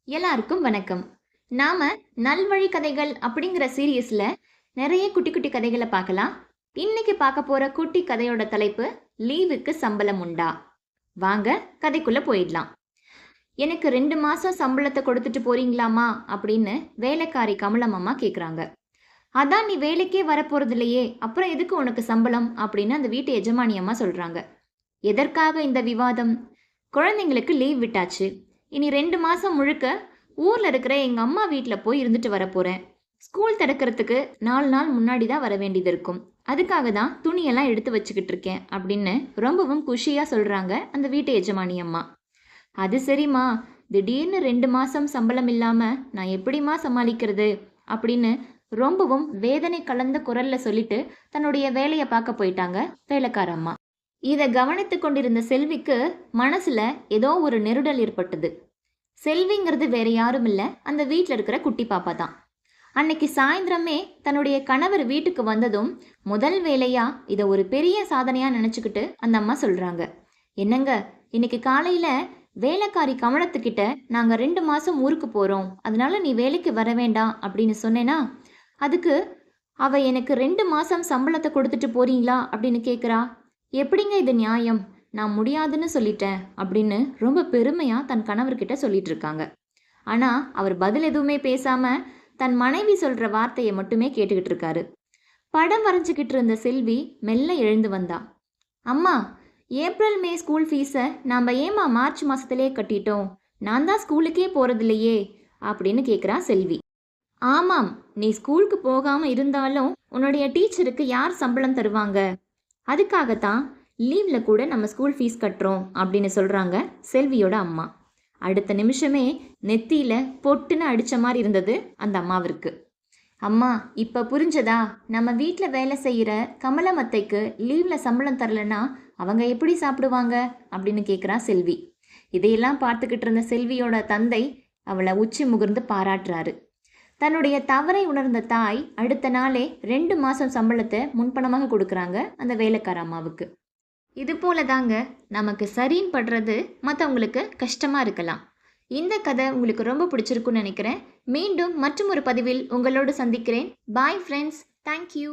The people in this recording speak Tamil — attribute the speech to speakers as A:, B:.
A: எல்லாருக்கும் வணக்கம். நாம நல்வழி கதைகள் அப்படிங்கிற சீரியஸ்ல நிறைய குட்டி குட்டி கதைகளை பார்க்கலாம். இன்னைக்கு பார்க்க போற குட்டி கதையோட தலைப்பு லீவுக்கு சம்பளம் உண்டா? வாங்க கதைக்குள்ள போயிடலாம். எனக்கு 2 மாசம் சம்பளத்தை கொடுத்துட்டு போறீங்களாமா அப்படின்னு வேலைக்காரி கமலம் அம்மா கேக்குறாங்க. அதான் நீ வேலைக்கே வரப்போறது இல்லையே, அப்புறம் எதுக்கு உனக்கு சம்பளம் அப்படின்னு அந்த வீட்டு எஜமானி அம்மா சொல்றாங்க. எதற்காக இந்த விவாதம்? குழந்தைங்களுக்கு லீவ் விட்டாச்சு. இனி 2 மாசம் முழுக்க ஊர்ல இருக்கிற எங்க அம்மா வீட்டில் போய் இருந்துட்டு வரப்போறேன். ஸ்கூல் திறக்கிறதுக்கு 4 நாள் முன்னாடி தான் வர வேண்டியது இருக்கும். அதுக்காக தான் துணியெல்லாம் எடுத்து வச்சுக்கிட்டு இருக்கேன் அப்படின்னு ரொம்பவும் குஷியா சொல்றாங்க அந்த வீட்டு எஜமானி அம்மா. அது சரிம்மா, திடீர்னு 2 மாசம் சம்பளம் இல்லாம நான் எப்படிம்மா சமாளிக்கிறது அப்படின்னு ரொம்பவும் வேதனை கலந்த குரல்ல சொல்லிட்டு தன்னுடைய வேலையை பார்க்க போயிட்டாங்க வேலைக்கார அம்மா. இதை கவனித்து கொண்டிருந்த செல்விக்கு மனசுல ஏதோ ஒரு நெருடல் ஏற்பட்டது. செல்விங்கிறது வேற யாரும் இல்லை, அந்த வீட்டில் இருக்கிற குட்டி பாப்பா தான். அன்னைக்கு சாயந்தரமே தன்னுடைய கணவர் வீட்டுக்கு வந்ததும் முதல் வேலையா இதை ஒரு பெரிய சாதனையா நினைச்சுக்கிட்டு அந்த அம்மா சொல்றாங்க. என்னங்க, இன்னைக்கு காலையில வேலைக்காரி கமலத்துக்கிட்ட நாங்க 2 மாசம் ஊருக்கு போறோம், அதனால நீ வேலைக்கு வர வேண்டாம் அப்படின்னு சொன்னேனா, அதுக்கு அவ எனக்கு 2 மாசம் சம்பளத்தை கொடுத்துட்டு போறீங்களா அப்படின்னு கேட்குறா. எப்படிங்க இது நியாயம்? நான் முடியாதுன்னு சொல்லிட்டேன் அப்படின்னு ரொம்ப பெருமையா தன் கணவர்கிட்ட சொல்லிட்டு இருக்காங்க. ஆனா அவர் பதில் எதுவுமே பேசாம தன் மனைவி சொல்ற வார்த்தையை மட்டுமே கேட்டுக்கிட்டு இருக்காரு. படம் வரைஞ்சுக்கிட்டு இருந்த செல்வி மெல்ல எழுந்து வந்தா. அம்மா, ஏப்ரல் மே ஸ்கூல் ஃபீஸை நாம் ஏமா மார்ச் மாசத்திலே கட்டிட்டோம், நான் தான் ஸ்கூலுக்கே போறதில்லையே அப்படின்னு கேட்குறா செல்வி. ஆமாம், நீ ஸ்கூலுக்கு போகாம இருந்தாலும் உன்னுடைய டீச்சருக்கு யார் சம்பளம் தருவாங்க? அதுக்காகத்தான் லீவில் கூட நம்ம ஸ்கூல் ஃபீஸ் கட்டுறோம் அப்படின்னு சொல்கிறாங்க செல்வியோட அம்மா. அடுத்த நிமிஷமே நெத்தியில் பொட்டுன்னு அடித்த மாதிரி இருந்தது அந்த அம்மாவிற்கு. அம்மா, இப்போ புரிஞ்சதா? நம்ம வீட்டில் வேலை செய்கிற கமலமத்தைக்கு லீவில் சம்பளம் தரலன்னா அவங்க எப்படி சாப்பிடுவாங்க அப்படின்னு கேட்குறா செல்வி. இதையெல்லாம் பார்த்துக்கிட்டு இருந்த செல்வியோட தந்தை அவளை உச்சி முகர்ந்து பாராட்டுறாரு. தன்னுடைய தவறை உணர்ந்த தாய் அடுத்த நாளே 2 மாதம் சம்பளத்தை முன்பணமாக கொடுக்குறாங்க அந்த வேலைக்கார அம்மாவுக்கு. இது போல தாங்க நமக்கு சரின்னு படுறது மற்றவங்களுக்கு கஷ்டமாக இருக்கலாம். இந்த கதை உங்களுக்கு ரொம்ப பிடிச்சிருக்குன்னு நினைக்கிறேன். மீண்டும் மற்றும் ஒரு பதிவில் உங்களோடு சந்திக்கிறேன். Bye friends, thank you.